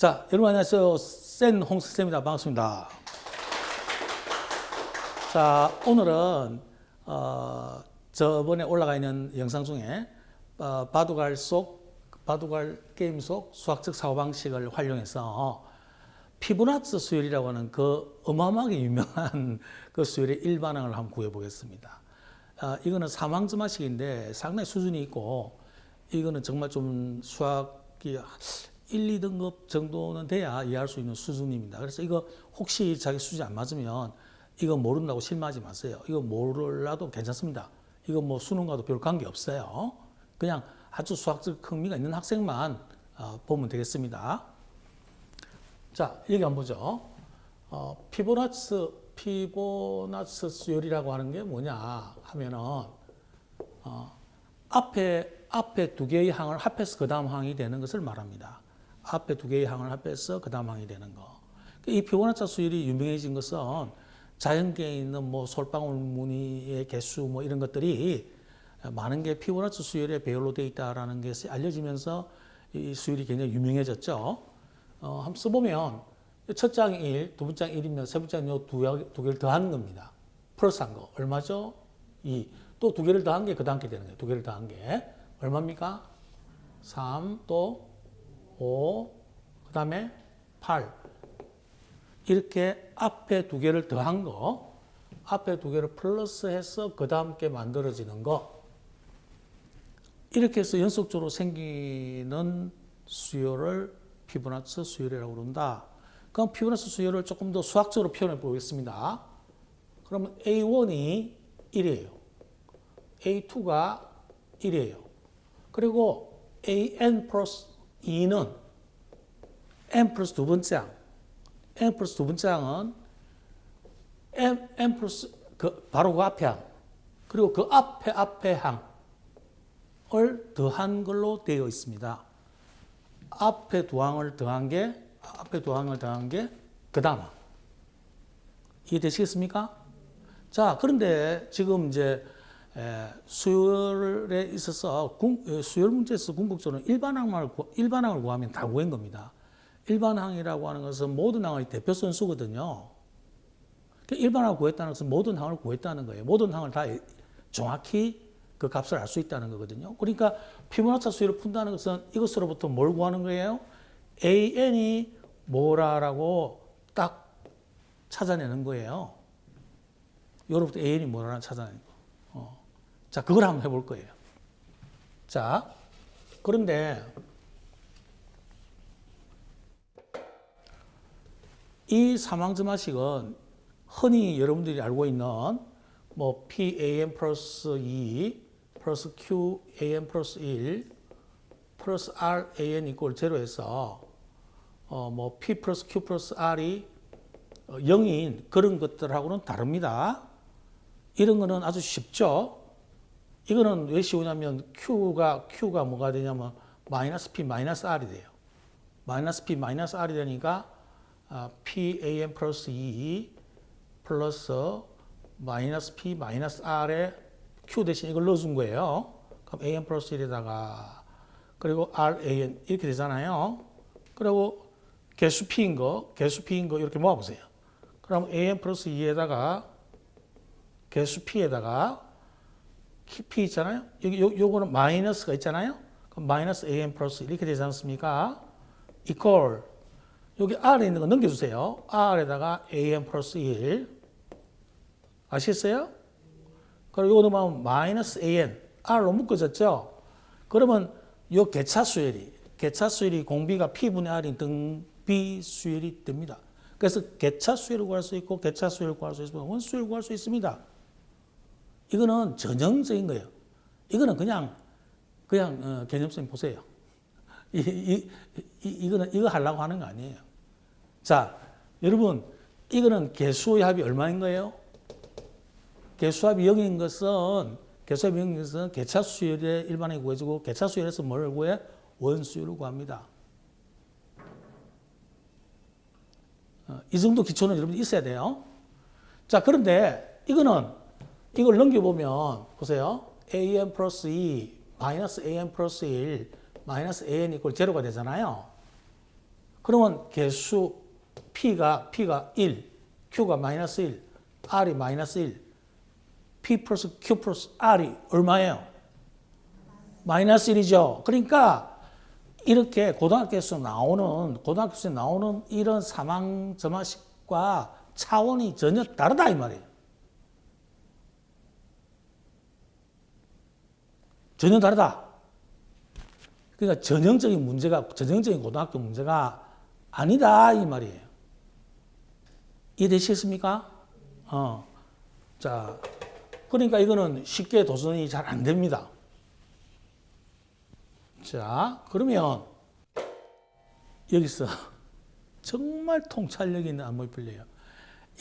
자, 여러분 안녕하세요. 센 홍선생입니다. 반갑습니다. 자, 오늘은 저번에 올라가 있는 영상 중에 바둑알 게임 속 수학적 사고방식을 활용해서 피보나치 수열이라고 하는 그 어마어마하게 유명한 그 수열의 일반항을 한번 구해보겠습니다. 이거는 사망점화식인데 상당히 수준이 있고, 이거는 정말 좀 수학이 1, 2등급 정도는 돼야 이해할 수 있는 수준입니다. 그래서 이거 혹시 자기 수준이 안 맞으면 이거 모른다고 실망하지 마세요. 이거 몰라도 괜찮습니다. 이거 뭐 수능과도 별 관계 없어요. 그냥 아주 수학적 흥미가 있는 학생만 보면 되겠습니다. 자, 여기 한번 보죠. 피보나치 수열이라고 하는 게 뭐냐 하면은 앞에 두 개의 항을 합해서 그 다음 항이 되는 것을 말합니다. 앞에 두 개의 항을 합해서 그 다음 항이 되는 거. 이 피보나치 수열이 유명해진 것은 자연계에 있는 뭐 솔방울 무늬의 개수 뭐 이런 것들이 많은 게 피보나치 수열의 배열로 되어 있다라는 것이 알려지면서 이 수열이 굉장히 유명해졌죠. 한번 써보면 첫 장이 1, 두 번째 장이 1이면 세 번째 장이 두 개를 더하는 겁니다. 플러스한 거. 얼마죠? 2. 또 두 개를 더한 게 그 다음 게 되는 거예요. 두 개를 더한 게. 얼마입니까? 3, 또 5, 그 다음에 8. 이렇게 앞에 두 개를 더한 거, 앞에 두 개를 플러스해서 그 다음 게 만들어지는 거. 이렇게 해서 연속적으로 생기는 수열을 피보나치 수열이라고 그런다. 그럼 피보나치 수열을 조금 더 수학적으로 표현해 보겠습니다. 그러면 A1이 1이에요. A2가 1이에요. 그리고 AN 플러스 2는 N 플러스 두 번째 항. N 플러스 두 번째 항은 N 플러스 바로 그 앞에 항. 그리고 그 앞에 항을 더한 걸로 되어 있습니다. 앞에 두 항을 더한 게 그 다음 항. 이해되시겠습니까? 자, 그런데 지금 이제 수열에 있어서 수열 문제에서 궁극적으로 일반항을 구하면 다 구한 겁니다. 일반항이라고 하는 것은 모든 항의 대표 선수거든요. 일반항을 구했다는 것은 모든 항을 구했다는 거예요. 모든 항을 다 정확히 그 값을 알 수 있다는 거거든요. 그러니까 피보나치 수열을 푼다는 것은 이것으로부터 뭘 구하는 거예요? AN이 뭐라라고 딱 찾아내는 거예요. 여기로부터 AN이 뭐라라고 찾아내는 거. 자, 그걸 한번 해볼 거예요. 자, 그런데 이 사망점화식은 흔히 여러분들이 알고 있는 뭐 PAN 플러스 2 플러스 QAN 플러스 1 플러스 RAN 이꼴 제로에서 뭐 P 플러스 Q 플러스 R이 0인 그런 것들하고는 다릅니다. 이런 거는 아주 쉽죠. 이거는 왜 쉬우냐면 Q가 뭐가 되냐면 마이너스 P 마이너스 R이 돼요. 마이너스 P 마이너스 R이 되니까 PAN 플러스 2 플러스 마이너스 P 마이너스 R에 Q 대신 이걸 넣어준 거예요. 그럼 AN 플러스 1에다가 그리고 RAN 이렇게 되잖아요. 그리고 개수 P인 거 이렇게 모아보세요. 그럼 AN 플러스 2에다가 개수 P에다가 P 있잖아요. 요거는 마이너스가 있잖아요. 그럼 마이너스 AN 플러스 이렇게 되지 않습니까? 이퀄 여기 R에 있는 거 넘겨주세요. R에다가 AN 플러스 1 아시겠어요? 그리고 이거 넣으면 마이너스 AN R로 묶어졌죠? 그러면 요 개차 수열이 공비가 P분의 R인 등비 수열이 됩니다. 그래서 개차 수열을 구할 수 있고 개차 수열을 구할 수 있으면 원수열을 구할 수 있습니다. 이거는 전형적인 거예요. 이거는 그냥 개념성 보세요. 이거 하려고 하는 거 아니에요. 자, 여러분, 이거는 개수의 합이 얼마인 거예요? 개수합이 0인 것은 개차 수열의 일반에 구해지고 개차 수열에서 뭘 구해? 원수열을 구합니다. 이 정도 기초는 여러분 있어야 돼요. 자, 그런데 이걸 넘겨보면 보세요. AN 플러스 2 마이너스 AN 플러스 1 마이너스 AN 이꼴 제로가 되잖아요. 그러면 개수 P가 1, Q가 마이너스 1, R이 마이너스 1, P 플러스 Q 플러스 R이 얼마예요? 마이너스 1이죠. 그러니까 이렇게 고등학교에서 나오는 이런 사망점화식과 차원이 전혀 다르다 이 말이에요. 전혀 다르다. 그러니까 전형적인 고등학교 문제가 아니다 이 말이에요. 이해되시겠습니까? 자, 그러니까 이거는 쉽게 도전이 잘 안 됩니다. 자, 그러면 여기서 정말 통찰력 있는 안목이 풀려요.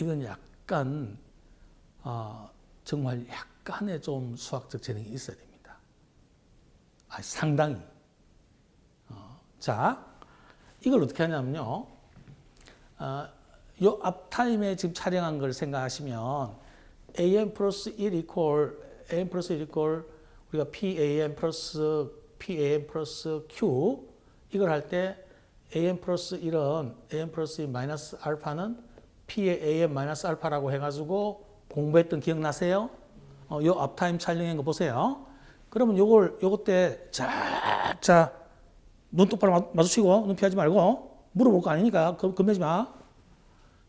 이건 약간 정말 약간의 좀 수학적 재능이 있어야 됩니다. 상당히. 자, 이걸 어떻게 하냐면요. 요 앞타임에 지금 촬영한 걸 생각하시면 am 플러스 1 이퀄 우리가 PAM 플러스 Q 이걸 할 때 am 플러스 1은 am 플러스 1 마이너스 알파는 P의 am 마이너스 알파라고 해가지고 공부했던 기억나세요? 요 앞타임 촬영한 거 보세요. 그러면 요거 때 자, 눈 똑바로 마주치고 눈 피하지 말고 물어볼 거 아니니까 겁내지 마.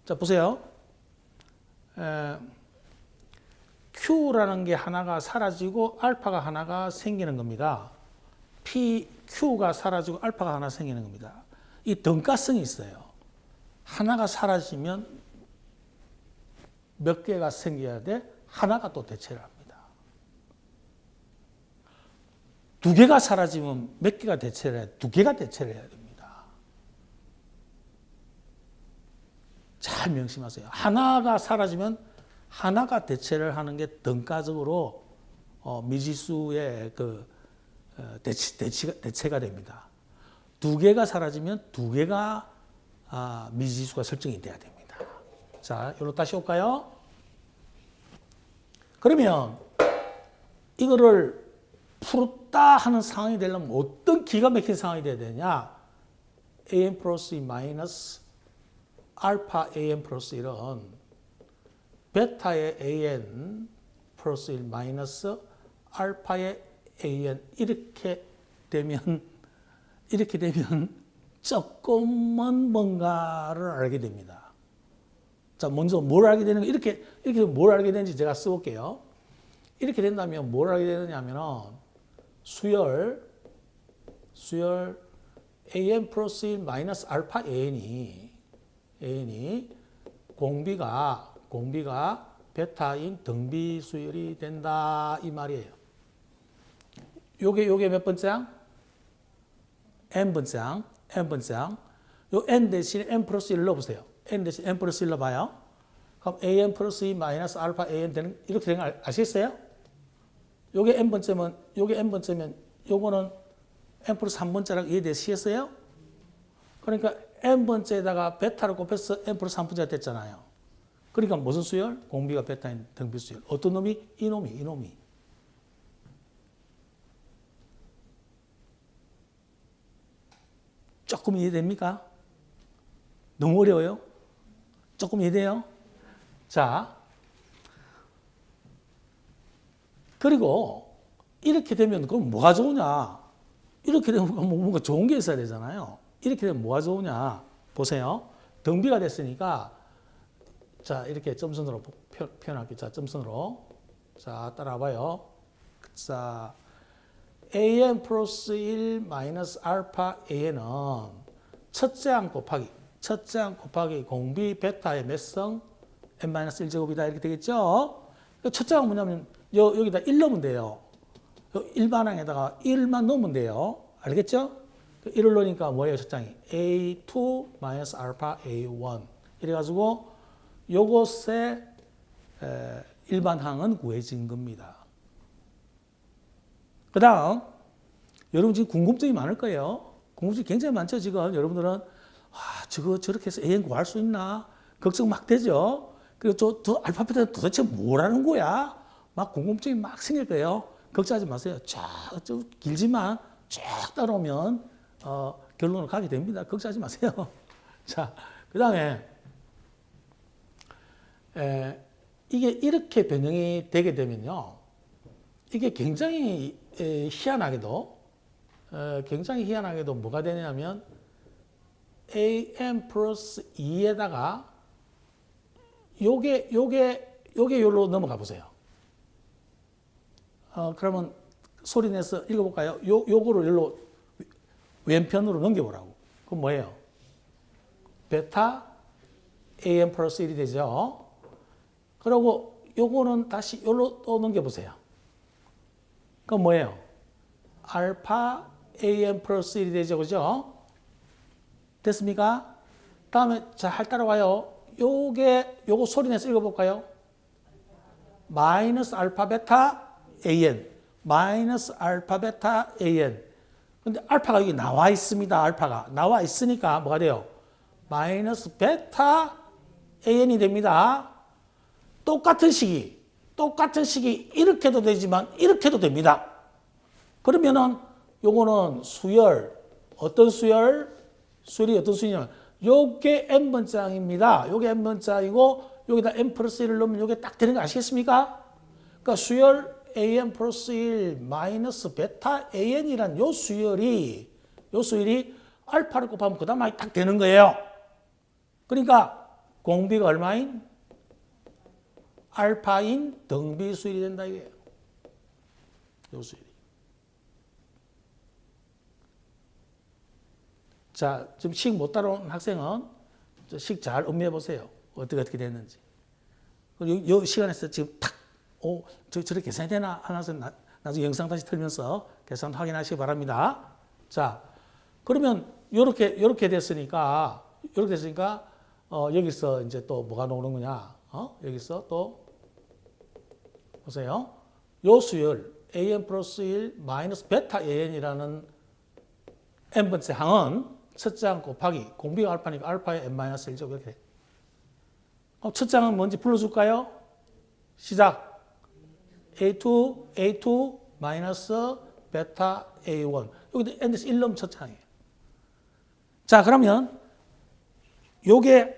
자, 보세요. Q라는 게 하나가 사라지고 알파가 하나가 생기는 겁니다. Q가 사라지고 알파가 하나 생기는 겁니다. 이 등가성이 있어요. 하나가 사라지면 몇 개가 생겨야 돼? 하나가 또 대체를 합니다. 두 개가 사라지면 몇 개가 대체를 해야 돼? 두 개가 대체를 해야 됩니다. 잘 명심하세요. 하나가 사라지면 하나가 대체를 하는 게 등가적으로 미지수의 대체가 됩니다. 두 개가 사라지면 두 개가 미지수가 설정이 돼야 됩니다. 자, 여기로 다시 올까요? 그러면 이거를 풀었다 하는 상황이 되려면 어떤 기가 막힌 상황이 돼야 되냐? am 플러스 2 마이너스 알파 am 플러스 1은 베타의 an 플러스 1 마이너스 알파의 an 이렇게 되면 조금만 뭔가를 알게 됩니다. 자, 먼저 뭘 알게 되는 거 이렇게 뭘 알게 되는지 제가 써볼게요. 이렇게 된다면 뭘 알게 되느냐면은 수열 an 플러스 1 마이너스 알파 an이 공비가 베타인 등비 수열이 된다 이 말이에요. 요게 몇 번째야? n번째야. 요 n 대신에 n 플러스 1 넣어보세요. n 대신 n 플러스 1 넣어봐요. 그럼 an 플러스 2 마이너스 알파 an 되는 이렇게 되는 거 아시겠어요? 요게 n번째면 요거는 n 플러스 3번째라고 이해되시겠어요? 그러니까 n번째에다가 베타를 곱해서 n 플러스 3번째가 됐잖아요. 그러니까 무슨 수열? 공비가 베타인 등비 수열. 어떤 놈이? 이놈이. 조금 이해됩니까? 너무 어려워요? 조금 이해돼요? 자, 그리고 이렇게 되면 그럼 뭐가 좋으냐? 이렇게 되면 뭔가 좋은 게 있어야 되잖아요. 이렇게 되면 뭐가 좋으냐? 보세요. 등비가 됐으니까 자, 이렇게 점선으로 표현할게요. 자, 점선으로. 자, 따라와봐요. 자, an 플러스 1 마이너스 알파 an은 첫째 항 곱하기 공비 베타의 몇 성? n 마이너스 1제곱이다. 이렇게 되겠죠? 첫째 항은 뭐냐면 여기다 1 넣으면 돼요. 일반항에다가 1만 넣으면 돼요. 알겠죠? 1을 넣으니까 뭐예요? 첫째 항이 a2 마이너스 알파 a1 이래가지고 요것의 일반항은 구해진 겁니다. 그 다음 여러분 지금 궁금증이 많을 거예요. 궁금증이 굉장히 많죠. 지금 여러분들은 저렇게 해서 an 구할 수 있나? 걱정 막 되죠. 그리고 저 알파벳은 도대체 뭐라는 거야? 막 궁금증이 막 생길 거예요. 걱정하지 마세요. 쭉 길지만 쭉 따라오면 결론을 가게 됩니다. 걱정하지 마세요. 자, 그 다음에 이게 이렇게 변형이 되게 되면요. 이게 굉장히 희한하게도 뭐가 되냐면 am 플러스 2에다가 요게 요로 넘어가 보세요. 그러면 소리 내서 읽어볼까요? 요거를 요로 왼편으로 넘겨보라고. 그럼 뭐예요? 베타 am 플러스 1이 되죠. 그리고 요거는 다시 요로 또 넘겨보세요. 그럼 뭐예요? 알파 am 플러스 1이 되죠. 그죠? 됐습니까? 다음에 잘 따라와요. 요거 소리 내서 읽어볼까요? 마이너스 알파 베타 an. 마이너스 알파 베타 an. 근데 알파가 여기 나와 있습니다. 알파가. 나와 있으니까 뭐가 돼요? 마이너스 베타 an이 됩니다. 똑같은 식이 이렇게도 되지만 이렇게도 됩니다. 그러면은 요거는 수열. 어떤 수열? 수열이 어떤 수열이냐면 요게 n번째항입니다. 요게 n번째항이고 여기다 n 플러스 1을 넣으면 요게 딱 되는 거 아시겠습니까? 그러니까 수열 an 플러스 1 마이너스 베타 an이란 요 수열이 알파를 곱하면 그 다음에 딱 되는 거예요. 그러니까 공비가 얼마인? 알파인 등비수열이 된다 이거예요. 요 수열이. 자, 지금 식 못 따라온 학생은 식 잘 음미해 보세요. 어떻게 됐는지. 요 시간에서 지금 탁, 저렇게 계산이 되나 하면서 나중에 영상 다시 틀면서 계산 확인하시기 바랍니다. 자, 그러면 요렇게 됐으니까 여기서 이제 또 뭐가 나오는 거냐? 여기서 또 보세요. 요 수열 an 플러스 1 마이너스 베타 an이라는 n번째 항은 첫째 항 곱하기 공비가 알파니까 알파의 n-1죠. 이렇게. 첫째 항은 뭔지 불러줄까요? 시작. A2 마이너스 베타 A1. 여기도 n에서 1 넣으면 첫째 항이에요. 자, 그러면 요게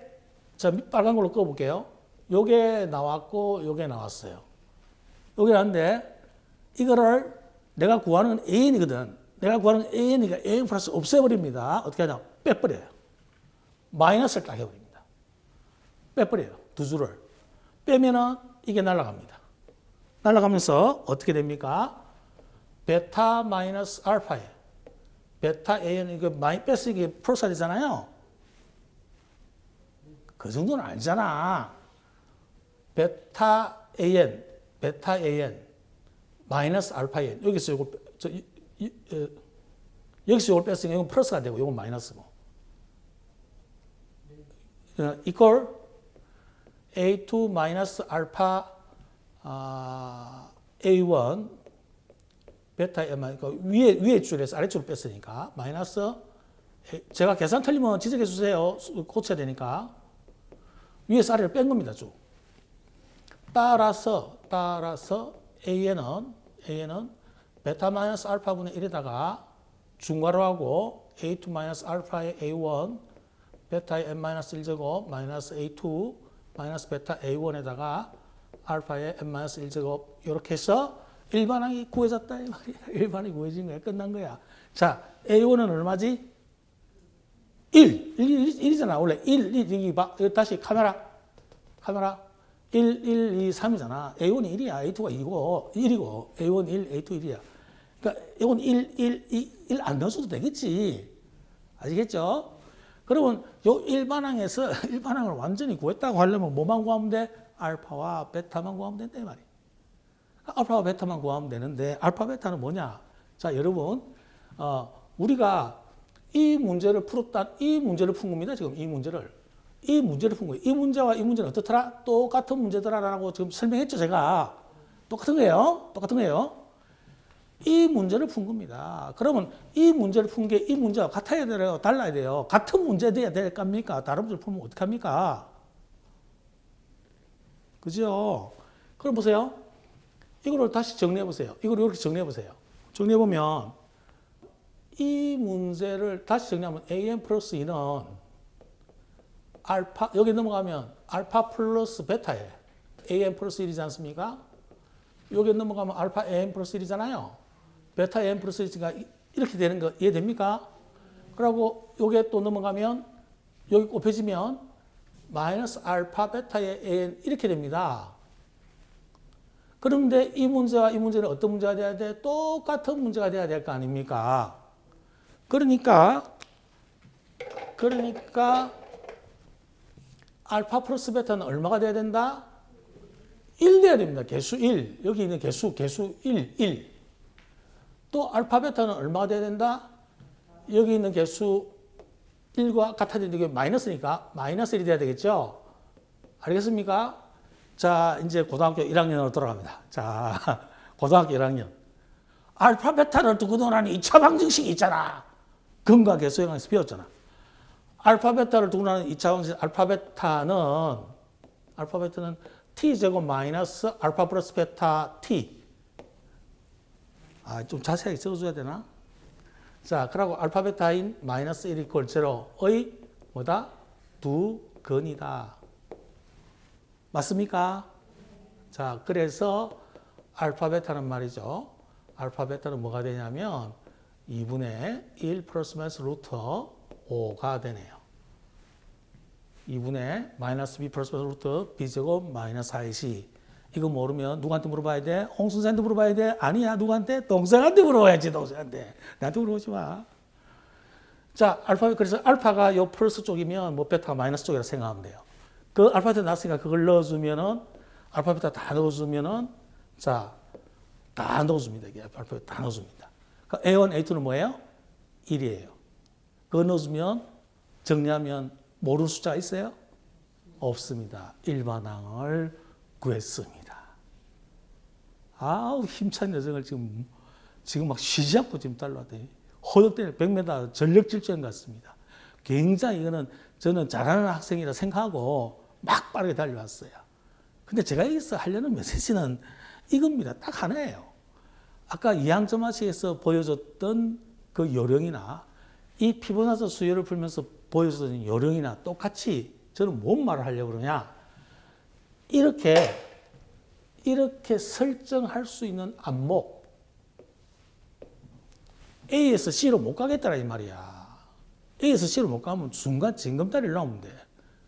빨간 걸로 꺼볼게요. 요게 나왔고 요게 나왔어요. 요게 나왔는데 이거를 내가 구하는 an이거든. 내가 구하는 an이니까 an 플러스 없애버립니다. 어떻게 하냐? 빼버려요. 마이너스를 딱 해버립니다. 빼버려요. 두 줄을. 빼면은 이게 날아갑니다. 날아가면서 어떻게 됩니까? 베타 마이너스 알파에 베타 an 이거 많이 뺐으니까 이게 플러스가 되잖아요. 그 정도는 알잖아. 베타 an 마이너스 알파 n 여기서 요거 여기서 요걸 뺐으니까 이건 플러스가 되고 이건 마이너스고. 이퀄 A2 마이너스 알파 A1 베타 n 그러니까 위에 줄에서 아래줄을 뺐으니까 마이너스 제가 계산 틀리면 지적해 주세요. 고쳐야 되니까. 위에서 아래를 뺀 겁니다. 쭉. 따라서 AN은 베타 마이너스 알파분의 1에다가 중괄호 하고 A2 마이너스 알파의 A1 베타의 n-1 제곱 마이너스 A2 마이너스 베타 A1에다가 알파의 n-1 제곱 이렇게 해서 일반항이 구해졌다 이 말이야. 일반항이 구해진 거야. 끝난 거야. 자, A1은 얼마지? 1이잖아. 원래 1, 여기 봐. 다시 카메라. 1, 2, 3이잖아. A1이 1이야. A2가 2고, 1이고, A1 1, A2 1이야. 그러니까 이건 1 안 넣어줘도 되겠지. 아시겠죠? 그러면 요 일반항에서 일반항을 완전히 구했다고 하려면 뭐만 구하면 돼? 알파와 베타만 구하면 된다 이 말이야. 알파와 베타만 구하면 되는데 알파 베타는 뭐냐? 자, 여러분, 우리가 이 문제를 푼 겁니다. 지금 이 문제를 푼 거예요. 이 문제와 이 문제는 어떻더라? 똑같은 문제더라라고 지금 설명했죠, 제가. 똑같은 거예요. 이 문제를 푼 겁니다. 그러면 이 문제를 푼 게 이 문제와 같아야 돼요? 달라야 돼요? 같은 문제 돼야 될 겁니까? 다른 문제를 풀면 어떡합니까? 그죠? 그럼 보세요. 이거를 다시 정리해 보세요. 이걸 이렇게 정리해 보세요. 정리해 보면 이 문제를 다시 정리하면 an 플러스 2는 알파, 여기 넘어가면 알파 플러스 베타에 an 플러스 1이지 않습니까? 여기 넘어가면 알파 an 플러스 1이잖아요. 베타 an 플러스 1이니까 이렇게 되는 거 이해됩니까? 그리고 여기에 또 넘어가면 여기 곱해지면 마이너스 알파 베타의 an 이렇게 됩니다. 그런데 이 문제와 이 문제는 어떤 문제가 돼야 돼? 똑같은 문제가 돼야 될 거 아닙니까? 그러니까 알파 플러스 베타는 얼마가 돼야 된다? 1 돼야 됩니다. 개수 1. 여기 있는 개수 1. 또 알파 베타는 얼마가 돼야 된다? 여기 있는 개수 1과 같아지는 게 마이너스니까 마이너스 1이 돼야 되겠죠? 알겠습니까? 자, 이제 고등학교 1학년으로 돌아갑니다. 자, 고등학교 1학년. 알파 베타를 두고 논하는 2차 방정식이 있잖아. 근과 개수에 관해서 배웠잖아. 알파 베타를 두고 논하는 2차 방정식, 알파 베타는 t제곱 마이너스 알파 플러스 베타 t. 좀 자세하게 적어줘야 되나? 자, 그리고 알파 베타인 마이너스 1 이퀄 제로의 뭐다? 두 근이다. 맞습니까? 자, 그래서 알파 베타는 말이죠. 알파 베타는 뭐가 되냐면 2분의 1 플러스 마이너스 루트 5가 되네요. 2분의 마이너스 b 플러스 루트 b제곱 마이너스 4ac. 이거 모르면 누구한테 물어봐야 돼? 홍 선생한테 물어봐야 돼? 아니야. 누구한테? 동생한테 물어봐야지. 동생한테. 나한테 물어보지 마. 자, 그래서 알파가 요 플러스 쪽이면 뭐 베타가 마이너스 쪽이라 생각하면 돼요. 그 알파 베타 나왔으니까 그걸 넣어주면은 알파 베타 다 넣어주면은 자, 다 넣어줍니다. 이게 알파 베타 다 넣어줍니다. 그러니까 A1, A2는 뭐예요? 1이에요. 그거 넣어주면 정리하면 모르는 숫자가 있어요? 없습니다. 일반항을 구했습니다. 아우, 힘찬 여정을 지금 막 쉬지 않고 지금 달려왔더니 허덕대는 100m 전력질주행 같습니다. 굉장히 이거는 저는 잘하는 학생이라 생각하고 막 빠르게 달려왔어요. 근데 제가 여기서 하려는 메시지는 이겁니다. 딱 하나예요. 아까 2학점 마치에서 보여줬던 그 요령이나 이 피보나치 수열을 풀면서 보여줬던 요령이나 똑같이 저는 뭔 말을 하려고 그러냐. 이렇게 설정할 수 있는 안목. A에서 C로 못 가겠다라 이 말이야. A에서 C로 못 가면 순간 징검다리를 나오면 돼.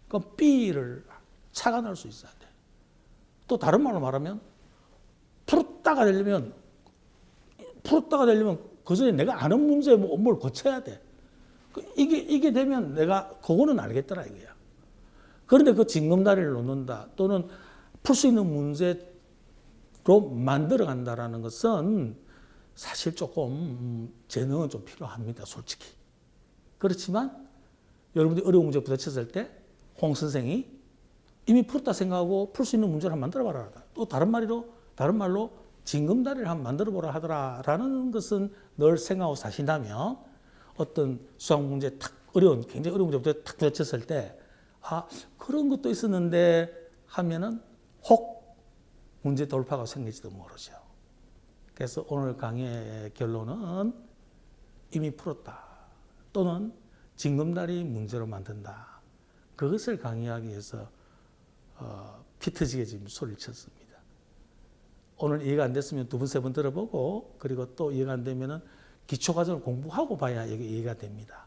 그럼 B를 착안할 수 있어야 돼. 또 다른 말로 말하면 풀었다가 되려면 그 전에 내가 아는 문제에 뭘 고쳐야 돼. 이게 되면 내가 그거는 알겠더라 이거야. 그런데 그 징검다리를 놓는다 또는 풀 수 있는 문제로 만들어 간다라는 것은 사실 조금 재능은 좀 필요합니다. 솔직히. 그렇지만 여러분들이 어려운 문제 부딪혔을 때 홍 선생이 이미 풀었다 생각하고 풀 수 있는 문제를 한번 만들어 봐라. 또 다른 말로 징검다리를 한번 만들어 보라 하더라라는 것은 늘 생각하고 사신다면 어떤 수학 문제 굉장히 어려운 문제부터 탁 부딪혔을 때 그런 것도 있었는데 하면은 혹 문제 돌파가 생길지도 모르죠. 그래서 오늘 강의의 결론은 이미 풀었다 또는 징검다리 문제로 만든다. 그것을 강의하기 위해서 피 터지게 지금 소리를 쳤습니다. 오늘 이해가 안 됐으면 두 번, 세 번 들어보고 그리고 또 이해가 안 되면은 기초과정을 공부하고 봐야 이게 이해가 됩니다.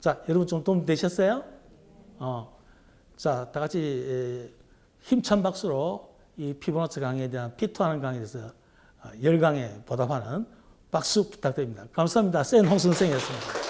자, 여러분 좀 도움 되셨어요? 자, 다 같이 힘찬 박수로 이 피보나치 강의에 대한 피투하는 강의에 대해서 열강에 보답하는 박수 부탁드립니다. 감사합니다. 센 홍 선생이었습니다.